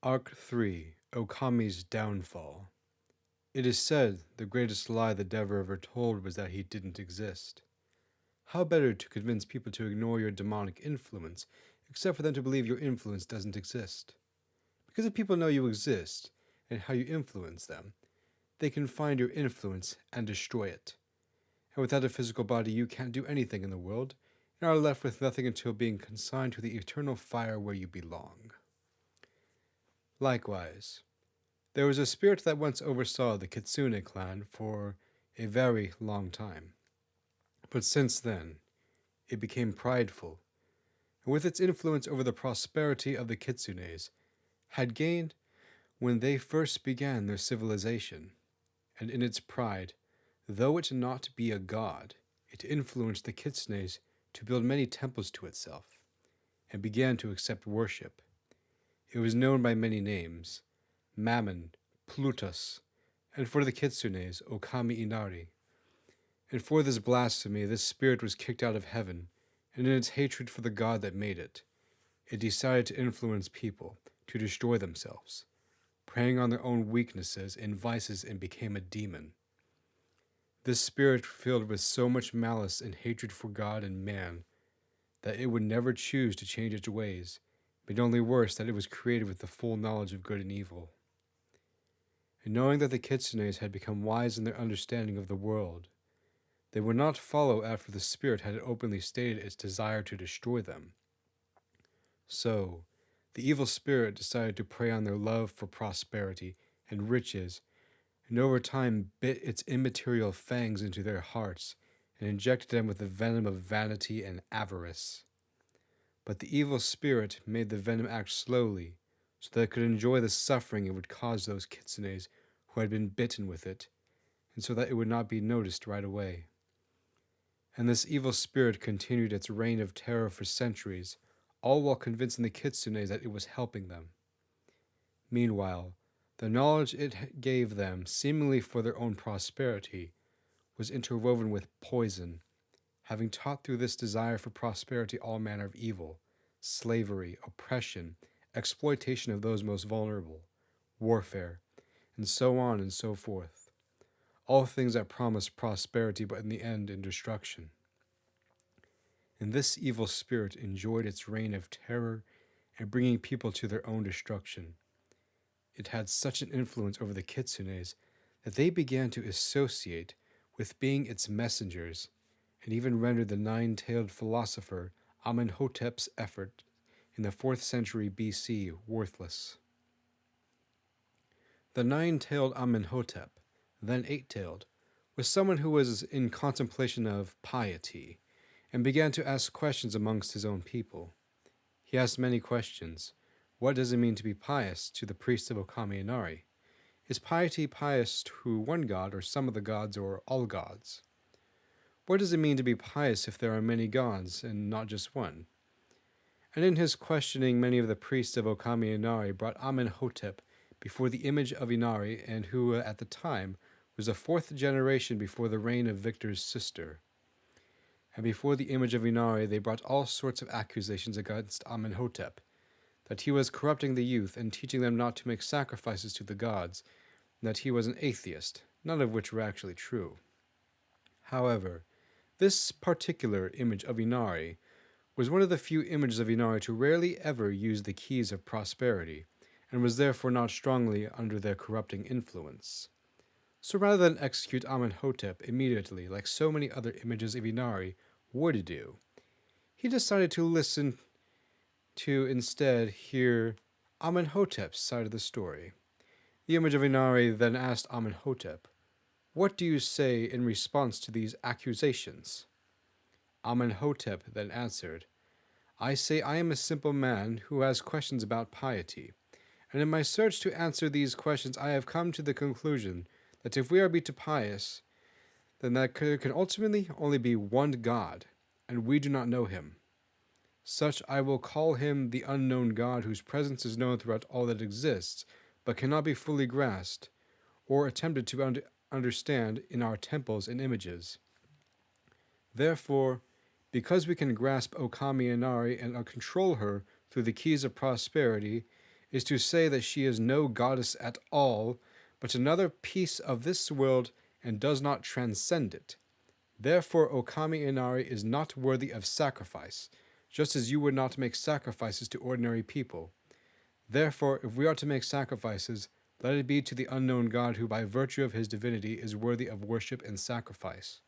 Arc 3, Okami's Downfall. It is said the greatest lie the devil ever told was that he didn't exist. How better to convince people to ignore your demonic influence, except for them to believe your influence doesn't exist? Because if people know you exist and how you influence them, they can find your influence and destroy it. And without a physical body, you can't do anything in the world, and are left with nothing until being consigned to the eternal fire where you belong. Likewise, there was a spirit that once oversaw the Kitsune clan for a very long time. But since then, it became prideful, and with its influence over the prosperity of the Kitsunes, had gained when they first began their civilization. And in its pride, though it not be a god, it influenced the Kitsunes to build many temples to itself, and began to accept worship. It was known by many names: Mammon, Plutus, and for the Kitsunes, Okami Inari. And for this blasphemy, this spirit was kicked out of heaven, and in its hatred for the god that made it, it decided to influence people to destroy themselves, preying on their own weaknesses and vices, and became a demon. This spirit filled with so much malice and hatred for God and man that it would never choose to change its ways, made only worse that it was created with the full knowledge of good and evil. And knowing that the Kitsunes had become wise in their understanding of the world, they would not follow after the spirit had openly stated its desire to destroy them. So, the evil spirit decided to prey on their love for prosperity and riches, and over time bit its immaterial fangs into their hearts and injected them with the venom of vanity and avarice. But the evil spirit made the venom act slowly, so that it could enjoy the suffering it would cause those Kitsunes who had been bitten with it, and so that it would not be noticed right away. And this evil spirit continued its reign of terror for centuries, all while convincing the Kitsunes that it was helping them. Meanwhile, the knowledge it gave them, seemingly for their own prosperity, was interwoven with poison, having taught through this desire for prosperity all manner of evil, slavery, oppression, exploitation of those most vulnerable, warfare, and so on and so forth. All things that promise prosperity but in the end in destruction. And this evil spirit enjoyed its reign of terror and bringing people to their own destruction. It had such an influence over the Kitsunes that they began to associate with being its messengers, and even rendered the nine-tailed philosopher Amenhotep's effort in the 4th century BC worthless. The nine-tailed Amenhotep, then eight-tailed, was someone who was in contemplation of piety, and began to ask questions amongst his own people. He asked many questions. What does it mean to be pious to the priest of Okami Inari? Is piety pious to one god, or some of the gods, or all gods? What does it mean to be pious if there are many gods, and not just one? And in his questioning, many of the priests of Okami Inari brought Amenhotep before the image of Inari, and who at the time was the 4th generation before the reign of Victor's sister. And before the image of Inari they brought all sorts of accusations against Amenhotep, that he was corrupting the youth and teaching them not to make sacrifices to the gods, and that he was an atheist, none of which were actually true. However, this particular image of Inari was one of the few images of Inari to rarely ever use the keys of prosperity, and was therefore not strongly under their corrupting influence. So rather than execute Amenhotep immediately like so many other images of Inari would do, he decided to listen to instead hear Amenhotep's side of the story. The image of Inari then asked Amenhotep, "What do you say in response to these accusations?" Amenhotep then answered, "I say I am a simple man who has questions about piety, and in my search to answer these questions I have come to the conclusion that if we are to be pious, then there can ultimately only be one God, and we do not know him. Such I will call him the unknown God, whose presence is known throughout all that exists, but cannot be fully grasped or attempted to understand in our temples and images. Therefore, because we can grasp Okami Inari and control her through the keys of prosperity, is to say that she is no goddess at all, but another piece of this world and does not transcend it. Therefore, Okami Inari is not worthy of sacrifice, just as you would not make sacrifices to ordinary people. Therefore, if we are to make sacrifices, let it be to the unknown God who, by virtue of his divinity, is worthy of worship and sacrifice.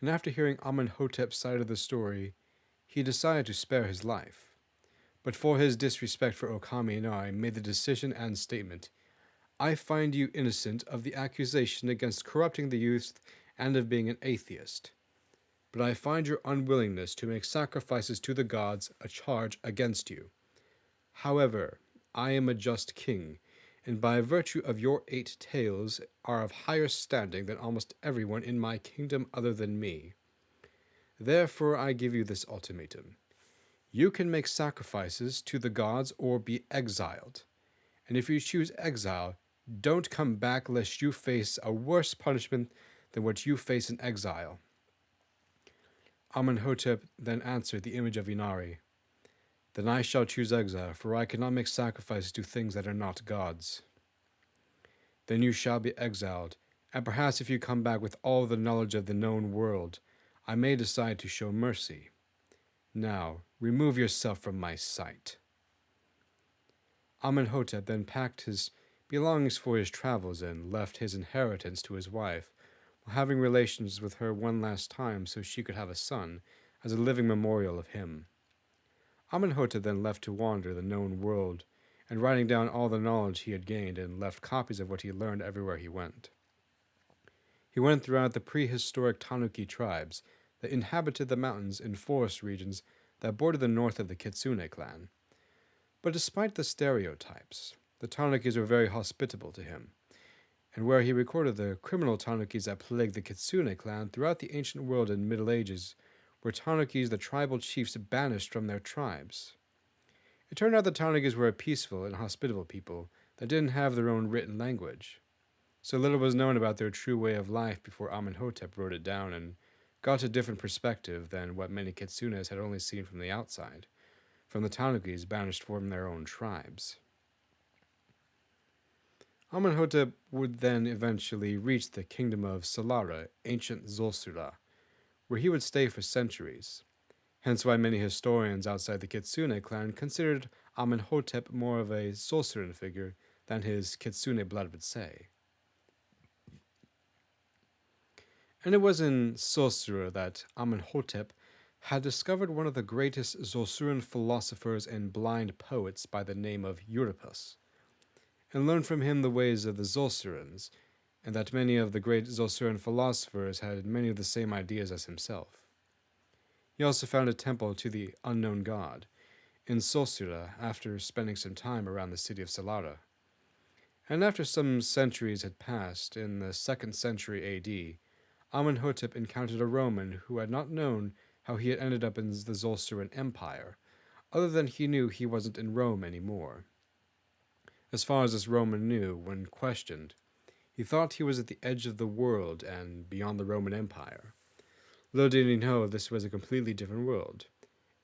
And after hearing Amenhotep's side of the story, he decided to spare his life. But for his disrespect for Okami Inari, made the decision and statement, I find you innocent of the accusation against corrupting the youth and of being an atheist. But I find your unwillingness to make sacrifices to the gods a charge against you. However, I am a just king, and by virtue of your 8 tails are of higher standing than almost everyone in my kingdom other than me. Therefore I give you this ultimatum. You can make sacrifices to the gods or be exiled. And if you choose exile, don't come back lest you face a worse punishment than what you face in exile. Amenhotep then answered the image of Inari, Then I shall choose exile, for I cannot make sacrifices to things that are not gods. Then you shall be exiled, and perhaps if you come back with all the knowledge of the known world, I may decide to show mercy. Now, remove yourself from my sight. Amenhotep then packed his belongings for his travels and left his inheritance to his wife, while having relations with her one last time so she could have a son, as a living memorial of him. Amenhotep then left to wander the known world, and writing down all the knowledge he had gained and left copies of what he learned everywhere he went. He went throughout the prehistoric Tanuki tribes that inhabited the mountains and forest regions that bordered the north of the Kitsune clan. But despite the stereotypes, the Tanukis were very hospitable to him, and where he recorded the criminal Tanukis that plagued the Kitsune clan throughout the ancient world and Middle Ages were Tanukis the tribal chiefs banished from their tribes. It turned out the Tanukis were a peaceful and hospitable people that didn't have their own written language. So little was known about their true way of life before Amenhotep wrote it down and got a different perspective than what many Kitsunes had only seen from the outside, from the Tanukis banished from their own tribes. Amenhotep would then eventually reach the kingdom of Salara, ancient Zulsura, where he would stay for centuries. Hence why many historians outside the Kitsune clan considered Amenhotep more of a Zulsuran figure than his Kitsune blood would say. And it was in Zulsura that Amenhotep had discovered one of the greatest Zulsuran philosophers and blind poets by the name of Euripus, and learned from him the ways of the Zulsurans, and that many of the great Zulsuran philosophers had many of the same ideas as himself. He also found a temple to the unknown god in Zulsura after spending some time around the city of Salara. And after some centuries had passed, in the 2nd century AD, Amenhotep encountered a Roman who had not known how he had ended up in the Zulsuran Empire, other than he knew he wasn't in Rome anymore. As far as this Roman knew, when questioned, he thought he was at the edge of the world and beyond the Roman Empire. Little did he know this was a completely different world.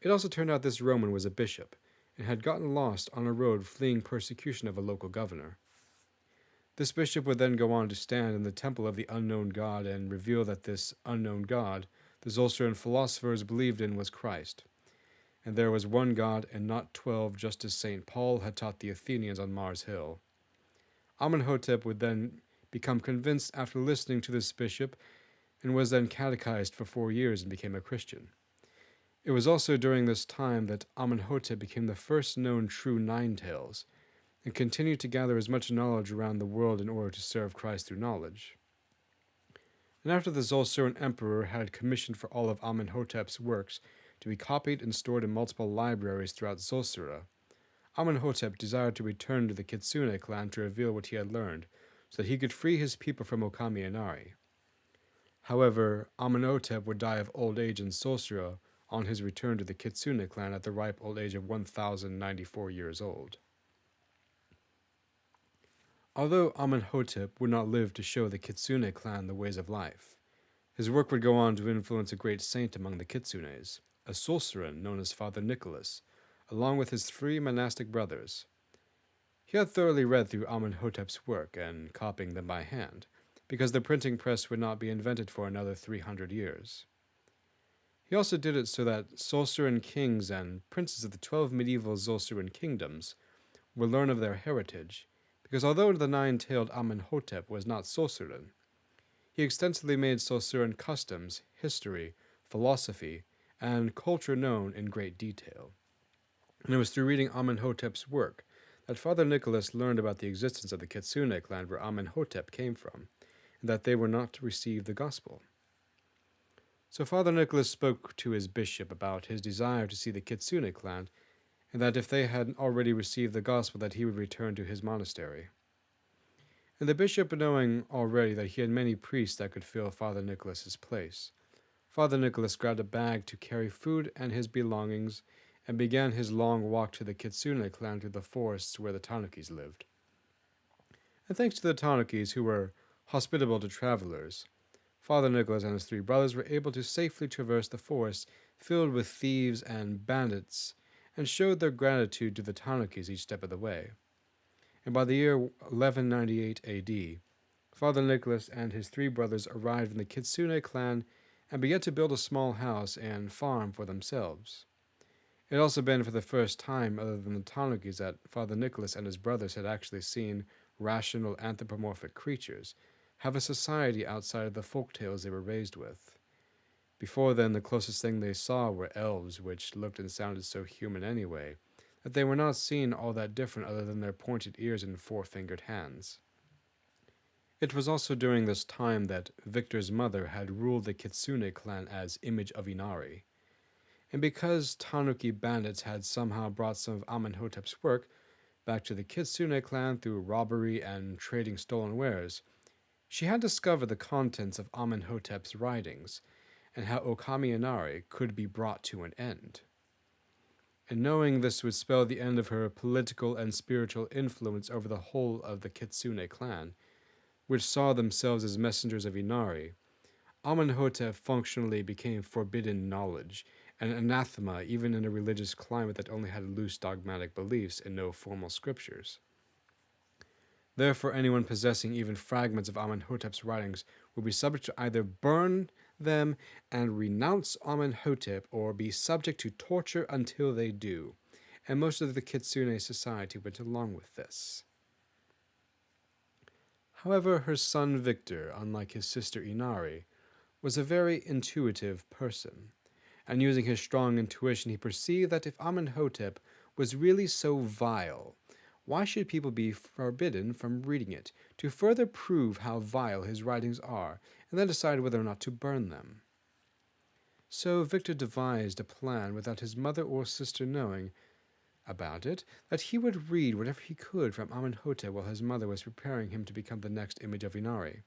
It also turned out this Roman was a bishop, and had gotten lost on a road fleeing persecution of a local governor. This bishop would then go on to stand in the temple of the unknown god and reveal that this unknown god, the Zulsuran philosophers believed in, was Christ, and there was one God and not 12, just as St. Paul had taught the Athenians on Mars Hill. Amenhotep would then become convinced after listening to this bishop, and was then catechized for 4 years and became a Christian. It was also during this time that Amenhotep became the first known true Nine-Tails, and continued to gather as much knowledge around the world in order to serve Christ through knowledge. And after the Zulsuran emperor had commissioned for all of Amenhotep's works to be copied and stored in multiple libraries throughout Zulsura, Amenhotep desired to return to the Kitsune clan to reveal what he had learned, so that he could free his people from Okami Inari. However, Amenhotep would die of old age in Zulsura on his return to the Kitsune clan at the ripe old age of 1,094 years old. Although Amenhotep would not live to show the Kitsune clan the ways of life, his work would go on to influence a great saint among the Kitsunes, a Zulsuran known as Father Nicholas, along with his 3 monastic brothers. He had thoroughly read through Amenhotep's work and copying them by hand, because the printing press would not be invented for another 300 years. He also did it so that Zulsuran kings and princes of the 12 medieval Zulsuran kingdoms would learn of their heritage, because although the 9-tailed Amenhotep was not Zulsuran, he extensively made Zulsuran customs, history, philosophy, and culture known in great detail. And it was through reading Amenhotep's work that Father Nicholas learned about the existence of the Kitsune clan where Amenhotep came from, and that they were not to receive the gospel. So Father Nicholas spoke to his bishop about his desire to see the Kitsune clan, and that if they had already received the gospel that he would return to his monastery. And the bishop, knowing already that he had many priests that could fill Father Nicholas's place, Father Nicholas grabbed a bag to carry food and his belongings and began his long walk to the Kitsune clan through the forests where the Tanukis lived. And thanks to the Tanukis, who were hospitable to travelers, Father Nicholas and his 3 brothers were able to safely traverse the forest filled with thieves and bandits, and showed their gratitude to the Tanukis each step of the way. And by the year 1198 AD, Father Nicholas and his 3 brothers arrived in the Kitsune clan and began to build a small house and farm for themselves. It had also been for the first time, other than the Tanukis, that Father Nicholas and his brothers had actually seen rational anthropomorphic creatures have a society outside of the folk tales they were raised with. Before then, the closest thing they saw were elves, which looked and sounded so human anyway, that they were not seen all that different other than their pointed ears and 4-fingered hands. It was also during this time that Victor's mother had ruled the Kitsune clan as Image of Inari. And because Tanuki bandits had somehow brought some of Amenhotep's work back to the Kitsune clan through robbery and trading stolen wares, she had discovered the contents of Amenhotep's writings and how Okami Inari could be brought to an end. And knowing this would spell the end of her political and spiritual influence over the whole of the Kitsune clan, which saw themselves as messengers of Inari, Amenhotep functionally became forbidden knowledge, and anathema even in a religious climate that only had loose dogmatic beliefs and no formal scriptures. Therefore, anyone possessing even fragments of Amenhotep's writings would be subject to either burn them and renounce Amenhotep or be subject to torture until they do, and most of the Kitsune society went along with this. However, her son Victor, unlike his sister Inari, was a very intuitive person, and using his strong intuition he perceived that if Amenhotep was really so vile, why should people be forbidden from reading it, to further prove how vile his writings are, and then decide whether or not to burn them? So Victor devised a plan without his mother or sister knowing about it, that he would read whatever he could from Amenhotep while his mother was preparing him to become the next image of Inari.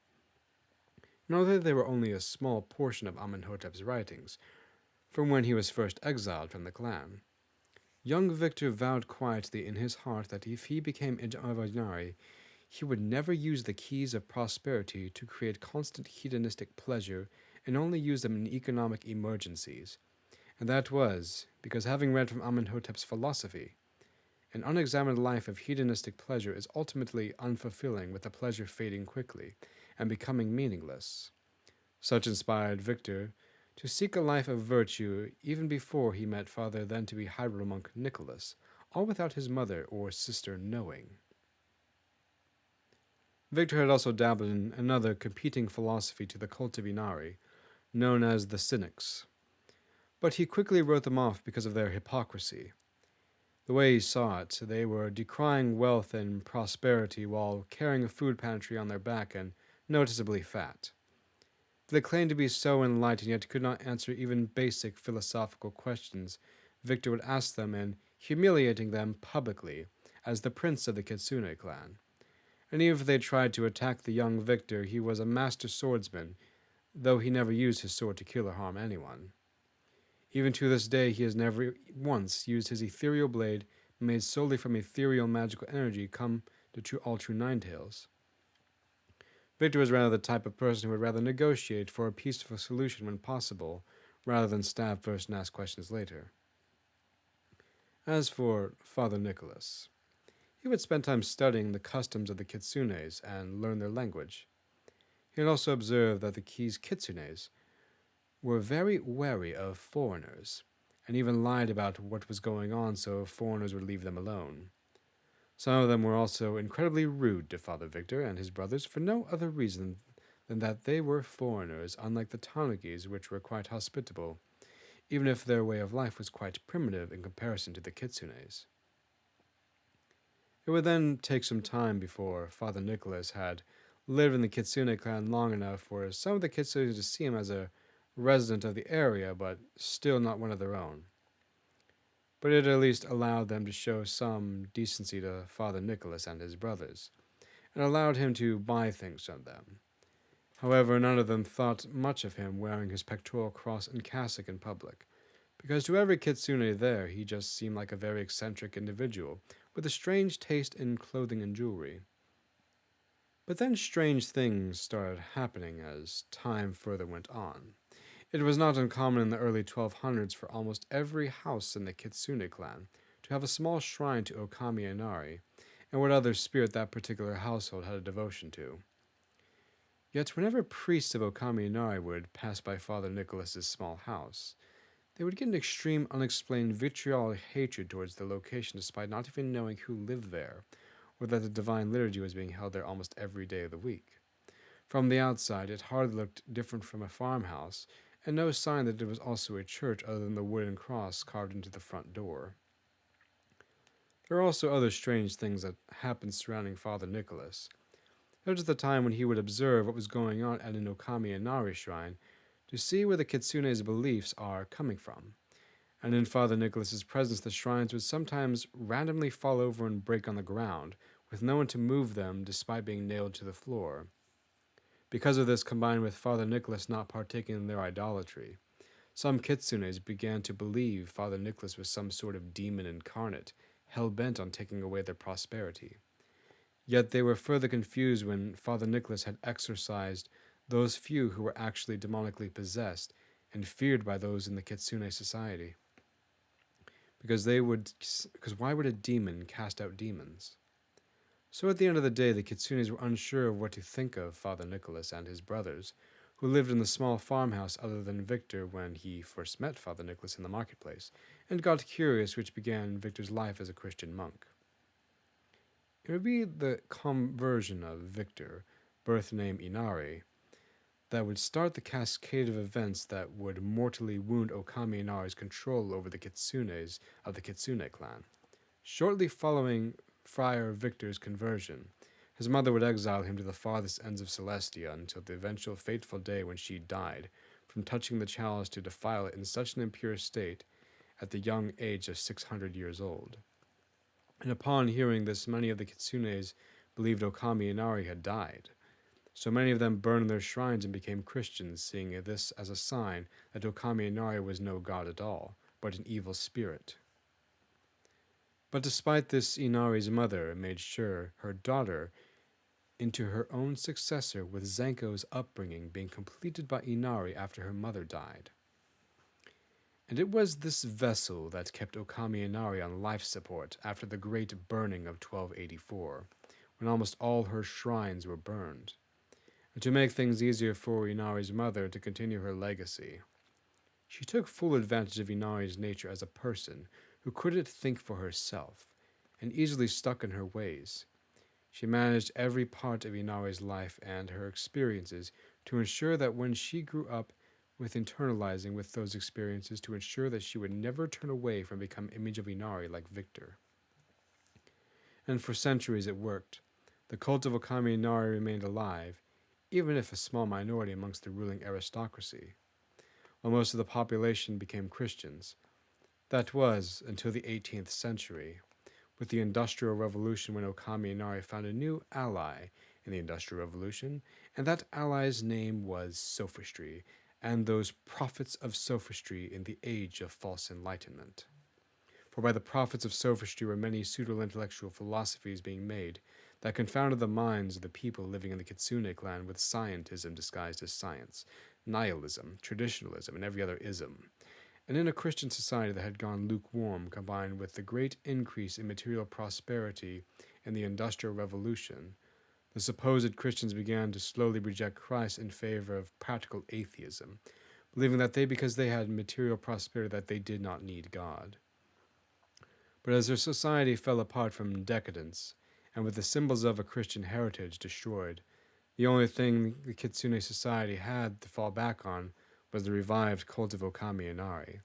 And although they were only a small portion of Amenhotep's writings, from when he was first exiled from the clan, young Victor vowed quietly in his heart that if he became image of Inari, he would never use the keys of prosperity to create constant hedonistic pleasure and only use them in economic emergencies. And that was because, having read from Amenhotep's philosophy, an unexamined life of hedonistic pleasure is ultimately unfulfilling, with the pleasure fading quickly and becoming meaningless. Such inspired Victor to seek a life of virtue even before he met Father then-to-be hybrid monk Nicholas, all without his mother or sister knowing. Victor had also dabbled in another competing philosophy to the cult of Inari, known as the Cynics. But he quickly wrote them off because of their hypocrisy. The way he saw it, they were decrying wealth and prosperity while carrying a food pantry on their back and noticeably fat. They claimed to be so enlightened, yet could not answer even basic philosophical questions Victor would ask them, and humiliating them publicly as the prince of the Kitsune clan. And even if they tried to attack the young Victor, he was a master swordsman, though he never used his sword to kill or harm anyone. Even to this day, he has never once used his ethereal blade, made solely from ethereal magical energy, come to all true Ninetales. Victor was rather the type of person who would rather negotiate for a peaceful solution when possible, rather than stab first and ask questions later. As for Father Nicholas, he would spend time studying the customs of the kitsunes and learn their language. He had also observed that the Key's kitsunes were very wary of foreigners, and even lied about what was going on so foreigners would leave them alone. Some of them were also incredibly rude to Father Victor and his brothers for no other reason than that they were foreigners, unlike the Tanugis, which were quite hospitable, even if their way of life was quite primitive in comparison to the kitsunes. It would then take some time before Father Nicholas had lived in the Kitsune clan long enough for some of the kitsunes to see him as a resident of the area, but still not one of their own. But it at least allowed them to show some decency to Father Nicholas and his brothers, and allowed him to buy things from them. However, none of them thought much of him wearing his pectoral cross and cassock in public, because to every kitsune there he just seemed like a very eccentric individual with a strange taste in clothing and jewelry. But then strange things started happening as time further went on. It was not uncommon in the early 1200s for almost every house in the Kitsune clan to have a small shrine to Okami Inari, and what other spirit that particular household had a devotion to. Yet whenever priests of Okami Inari would pass by Father Nicholas's small house, they would get an extreme unexplained vitriolic hatred towards the location despite not even knowing who lived there, or that the divine liturgy was being held there almost every day of the week. From the outside, it hardly looked different from a farmhouse, and no sign that it was also a church other than the wooden cross carved into the front door. There are also other strange things that happened surrounding Father Nicholas. There was the time when he would observe what was going on at an Okami Inari shrine to see where the kitsune's beliefs are coming from. And in Father Nicholas's presence, the shrines would sometimes randomly fall over and break on the ground, with no one to move them despite being nailed to the floor. Because of this, combined with Father Nicholas not partaking in their idolatry, some kitsunes began to believe Father Nicholas was some sort of demon incarnate, hell-bent on taking away their prosperity. Yet they were further confused when Father Nicholas had exorcised those few who were actually demonically possessed and feared by those in the Kitsune society. Because why would a demon cast out demons? So at the end of the day, the kitsunes were unsure of what to think of Father Nicholas and his brothers, who lived in the small farmhouse other than Victor when he first met Father Nicholas in the marketplace, and got curious, which began Victor's life as a Christian monk. It would be the conversion of Victor, birth name Inari, that would start the cascade of events that would mortally wound Okami Inari's control over the kitsunes of the Kitsune clan. Shortly following Friar Victor's conversion, his mother would exile him to the farthest ends of Celestia until the eventual fateful day when she died from touching the chalice to defile it in such an impure state at the young age of 600 years old. And upon hearing this, many of the kitsunes believed Okami Inari had died. So many of them burned their shrines and became Christians, seeing this as a sign that Okami Inari was no god at all, but an evil spirit. But despite this, Inari's mother made sure her daughter into her own successor, with Zenko's upbringing being completed by Inari after her mother died. And it was this vessel that kept Okami Inari on life support after the great burning of 1284, when almost all her shrines were burned. And to make things easier for Inari's mother to continue her legacy, she took full advantage of Inari's nature as a person who couldn't think for herself and easily stuck in her ways. She managed every part of Inari's life and her experiences to ensure that when she grew up, with internalizing with those experiences to ensure that she would never turn away from becoming image of Inari like Victor. And for centuries it worked. The cult of Okami Inari remained alive, even if a small minority amongst the ruling aristocracy, while most of the population became Christians. That was until the 18th century, with the Industrial Revolution, when Okami Inari found a new ally in the Industrial Revolution, and that ally's name was sophistry, and those prophets of sophistry in the age of false enlightenment. For by the prophets of sophistry were many pseudo-intellectual philosophies being made that confounded the minds of the people living in the Kitsune clan with scientism disguised as science, nihilism, traditionalism, and every other ism. And in a Christian society that had gone lukewarm, combined with the great increase in material prosperity in the Industrial Revolution, the supposed Christians began to slowly reject Christ in favor of practical atheism, believing that because they had material prosperity, that they did not need God. But as their society fell apart from decadence, and with the symbols of a Christian heritage destroyed, the only thing the Kitsune society had to fall back on was the revived cult of Okami Inari.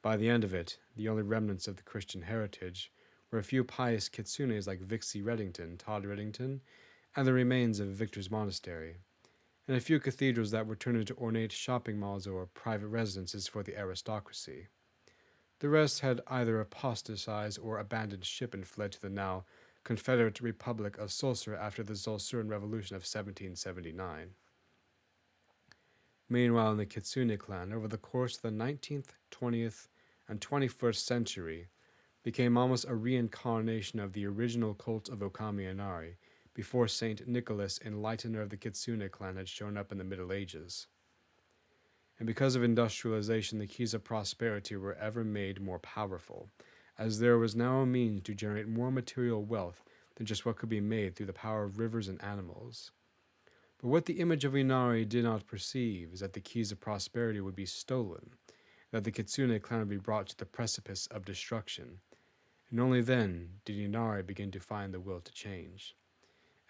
By the end of it, the only remnants of the Christian heritage were a few pious kitsunes like Vixie Reddington, Todd Reddington, and the remains of Victor's Monastery, and a few cathedrals that were turned into ornate shopping malls or private residences for the aristocracy. The rest had either apostatized or abandoned ship and fled to the now Confederate Republic of Sulsur after the Zulsuran Revolution of 1779. Meanwhile, in the Kitsune clan, over the course of the 19th, 20th, and 21st century, became almost a reincarnation of the original cult of Okami Inari, before Saint Nicholas, enlightener of the Kitsune clan, had shown up in the Middle Ages. And because of industrialization, the keys of prosperity were ever made more powerful, as there was now a means to generate more material wealth than just what could be made through the power of rivers and animals. But what the image of Inari did not perceive is that the keys of prosperity would be stolen, that the Kitsune clan would be brought to the precipice of destruction, and only then did Inari begin to find the will to change.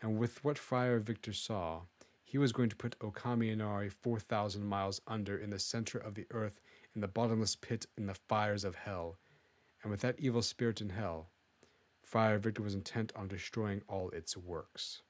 And with what Friar Victor saw, he was going to put Okami Inari 4,000 miles under in the center of the earth, in the bottomless pit, in the fires of hell. And with that evil spirit in hell, Friar Victor was intent on destroying all its works.